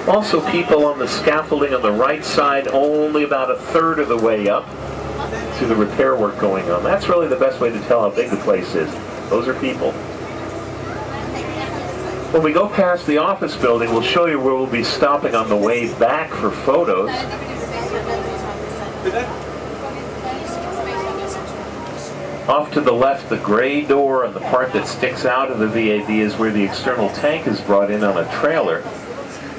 Also, people on the scaffolding on the right side, only about a third of the way up to the repair work going on. That's really the best way to tell how big the place is. Those are people. When we go past the office building, we'll show you where we'll be stopping on the way back for photos. Off to the left, the gray door on the part that sticks out of the VAB is where the external tank is brought in on a trailer,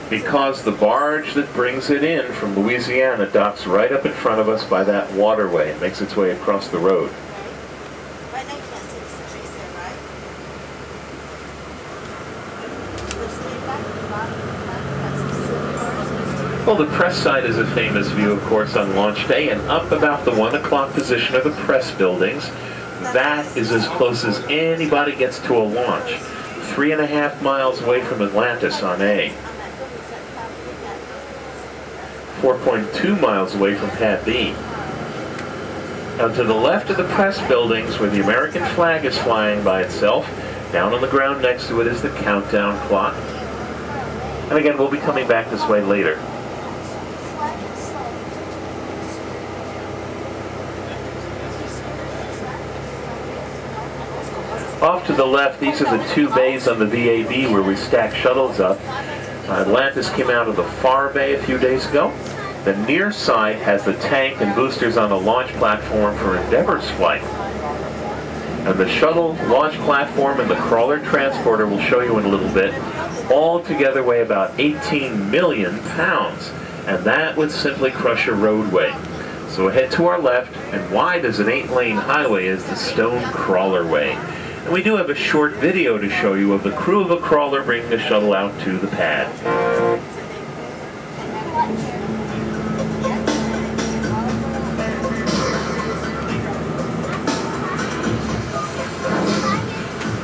because the barge that brings it in from Louisiana docks right up in front of us by that waterway. It makes its way across the road. Well, the press side is a famous view, of course, on launch day, and up about the 1 o'clock position are the press buildings. That is as close as anybody gets to a launch. 3.5 miles away from Atlantis on A. 4.2 miles away from Pad B. Now to the left of the press buildings, where the American flag is flying by itself, down on the ground next to it is the countdown clock. And again, we'll be coming back this way later. Off to the left, these are the 2 bays on the VAB where we stack shuttles up. Atlantis came out of the far bay a few days ago. The near side has the tank and boosters on a launch platform for Endeavour's flight. And the shuttle launch platform and the crawler transporter we'll show you in a little bit all together weigh about 18 million pounds. And that would simply crush a roadway. So ahead to our left, and wide as an 8-lane highway, is the Stone Crawlerway. And we do have a short video to show you of the crew of a crawler bringing the shuttle out to the pad.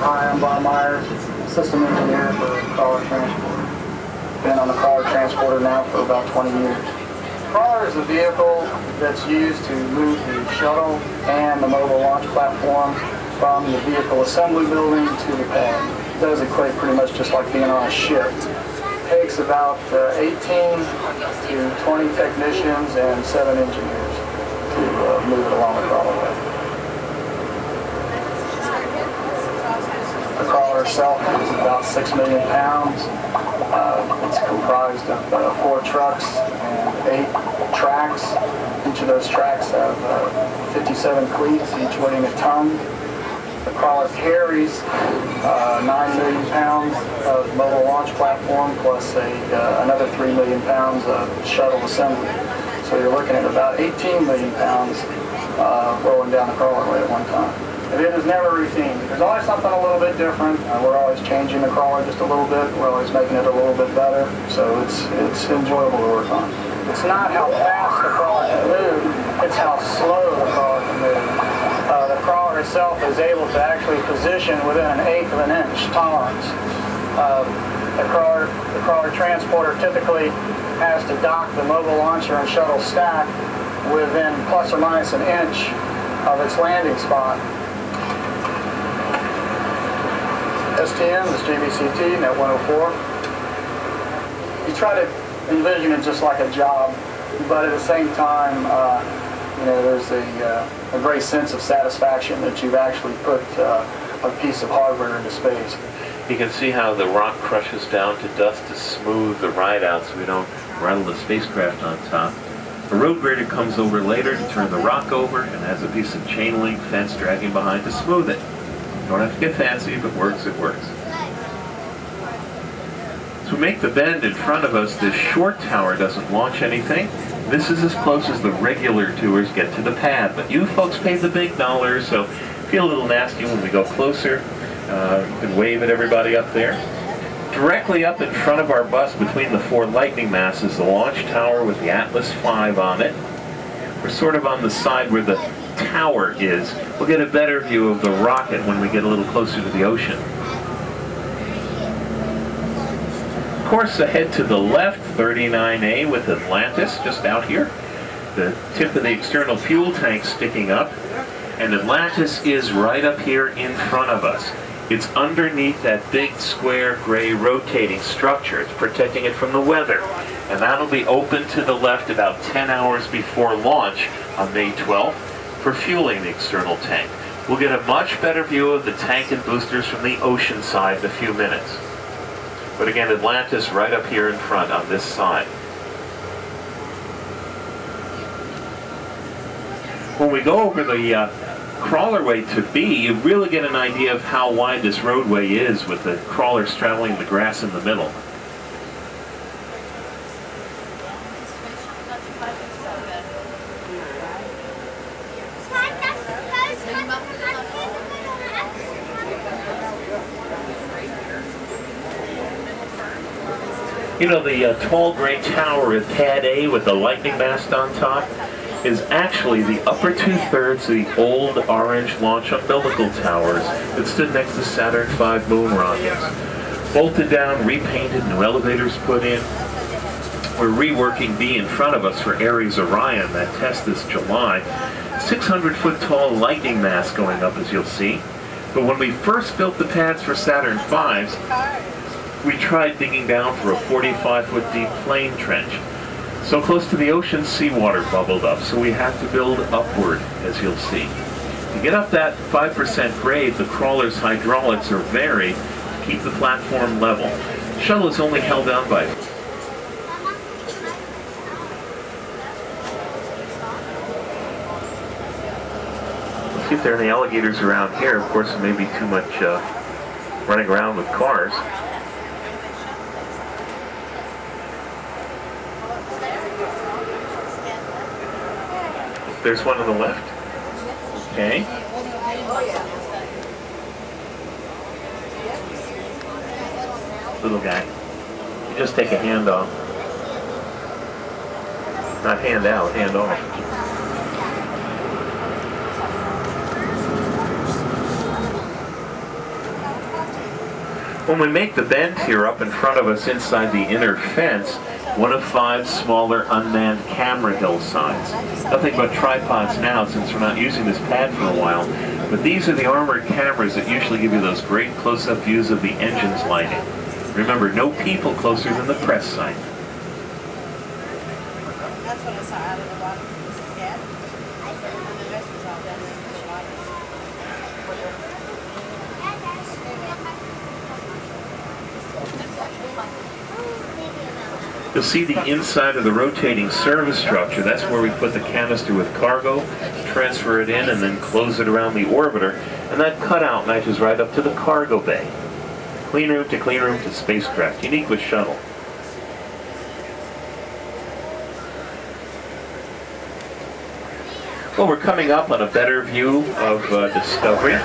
Hi, I'm Bob Myers, system engineer for Crawler Transporter. Been on the Crawler Transporter now for about 20 years. Crawler is a vehicle that's used to move the shuttle and the mobile launch platform from the vehicle assembly building to the pad. It does equate pretty much just like being on a ship. It takes about 18 to 20 technicians and 7 engineers to move it along the crawlerway. The crawler itself is about 6 million pounds. It's comprised of 4 trucks and 8 tracks. Each of those tracks have 57 cleats, each weighing a ton. The crawler carries 9 million pounds of mobile launch platform plus another 3 million pounds of shuttle assembly. So you're looking at about 18 million pounds rolling down the crawlerway at one time. And it is never routine. There's always something a little bit different. We're always changing the crawler just a little bit. We're always making it a little bit better. So it's enjoyable to work on. It's not how fast the crawler can move, it's how slow the crawler can move. The crawler itself is able to actually position within 1/8 of an inch tolerance. The crawler transporter typically has to dock the mobile launcher and shuttle stack within plus or minus an inch of its landing spot. STM is JVCT, Net 104. You try to envision it just like a job, but at the same time, there's a great sense of satisfaction that you've actually put a piece of hardware into space. You can see how the rock crushes down to dust to smooth the ride out so we don't rattle the spacecraft on top. A road grader comes over later to turn the rock over and has a piece of chain link fence dragging behind to smooth it. You don't have to get fancy. If it works, it works. As we make the bend in front of us, this short tower doesn't launch anything. This is as close as the regular tours get to the pad, but you folks pay the big dollars, so feel a little nasty when we go closer. You can wave at everybody up there. Directly up in front of our bus between the 4 Lightning masts is the launch tower with the Atlas V on it. We're sort of on the side where the tower is. We'll get a better view of the rocket when we get a little closer to the ocean. Of course, ahead to the left, 39A with Atlantis, just out here. The tip of the external fuel tank sticking up. And Atlantis is right up here in front of us. It's underneath that big square gray rotating structure. It's protecting it from the weather. And that'll be open to the left about 10 hours before launch on May 12th for fueling the external tank. We'll get a much better view of the tank and boosters from the ocean side in a few minutes. But again, Atlantis right up here in front on this side. When we go over the crawlerway to B, you really get an idea of how wide this roadway is with the crawler straddling the grass in the middle. You know, the tall gray tower at Pad A with the lightning mast on top is actually the upper 2/3 of the old orange launch umbilical towers that stood next to Saturn V moon rockets. Bolted down, repainted, new elevators put in. We're reworking B in front of us for Ares Orion, that test this July. 600-foot tall lightning mast going up, as you'll see. But when we first built the pads for Saturn V's, we tried digging down for a 45-foot deep plane trench. So close to the ocean, seawater bubbled up, so we have to build upward, as you'll see. To get up that 5% grade, the crawler's hydraulics are varied to keep the platform level. The shuttle is only held down by... Let's see if there are any alligators around here. Of course, it may be too much running around with cars. There's one on the left. Okay. Little guy. You just take a hand off. Not hand out, hand off. When we make the bend here up in front of us inside the inner fence, one of 5 smaller unmanned camera hillsides. Nothing but tripods now since we're not using this pad for a while, but these are the armored cameras that usually give you those great close-up views of the engines lighting. Remember, no people closer than the press site. That's what I saw out of the bottom. Yeah. And the rest was all done with You'll see the inside of the rotating service structure. That's where we put the canister with cargo, transfer it in, and then close it around the orbiter. And that cutout matches right up to the cargo bay. Clean room to spacecraft, unique with shuttle. Well, we're coming up on a better view of Discovery.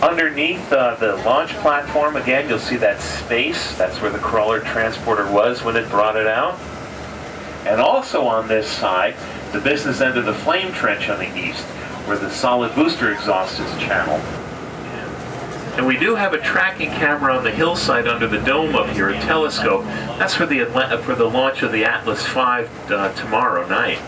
Underneath the launch platform, again, you'll see that space. That's where the crawler transporter was when it brought it out. And also on this side, the business end of the flame trench on the east, where the solid booster exhaust is channeled. And we do have a tracking camera on the hillside under the dome up here, a telescope. That's for the launch of the Atlas V tomorrow night.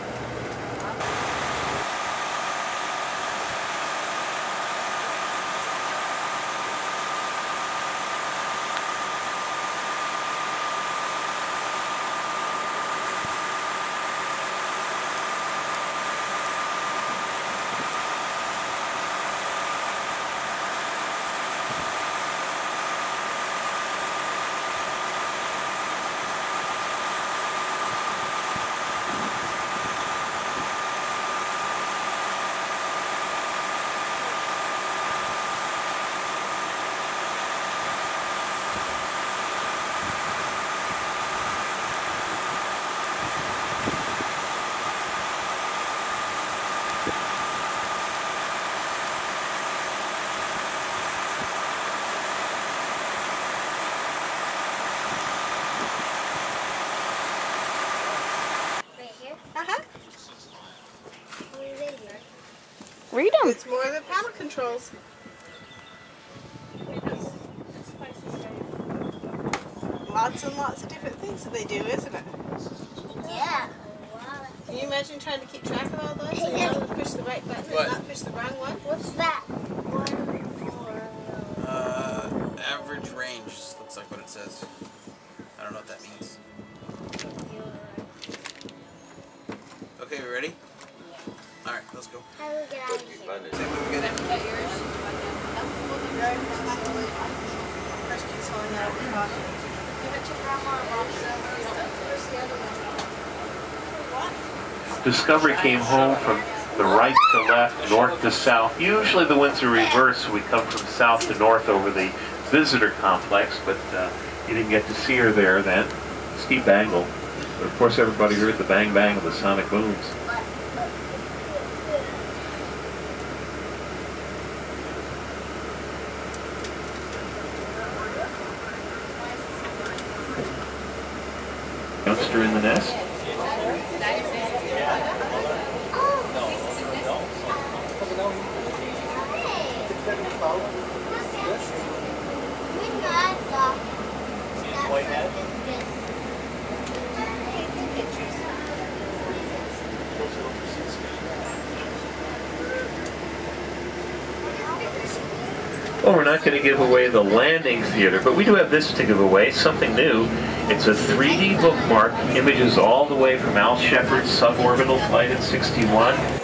Read them. It's more than power controls. Lots and lots of different things that they do, isn't it? Yeah. Can you imagine trying to keep track of all those and you know, push the right button and not push the wrong one? What's that? Average range looks like what it says. I don't know what that means. Okay, we ready? Yeah. Alright, let's go. How do we get out of here? Give it to Grandma or Mommy. Where's the other one? Discovery came home from the right to left, north to south. Usually the winds are reversed. We come from south to north over the visitor complex, but you didn't get to see her there then. Steep angle. But of course everybody heard the bang bang of the sonic booms. Youngster in the nest. Well, we're not going to give away the landing theater, but we do have this to give away, something new. It's a 3D bookmark, images all the way from Al Shepard's suborbital flight at 61.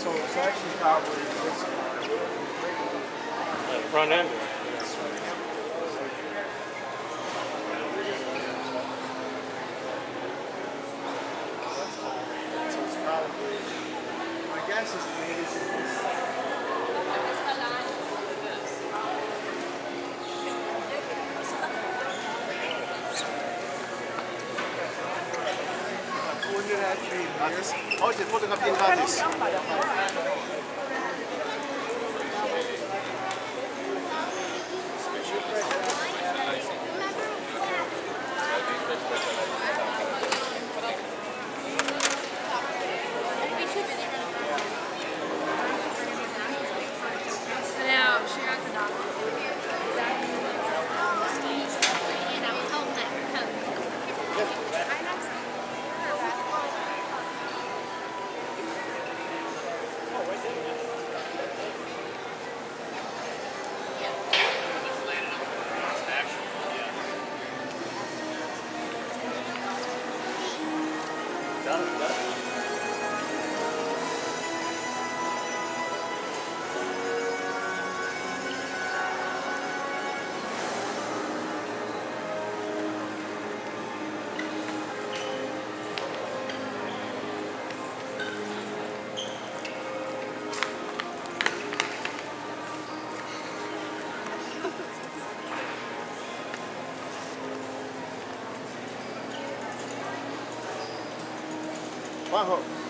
So it's actually probably Front end. so it's probably my guess is maybe Heute fotografieren gratis. Now, she got the dog. And I was holding that coat. Juanjo.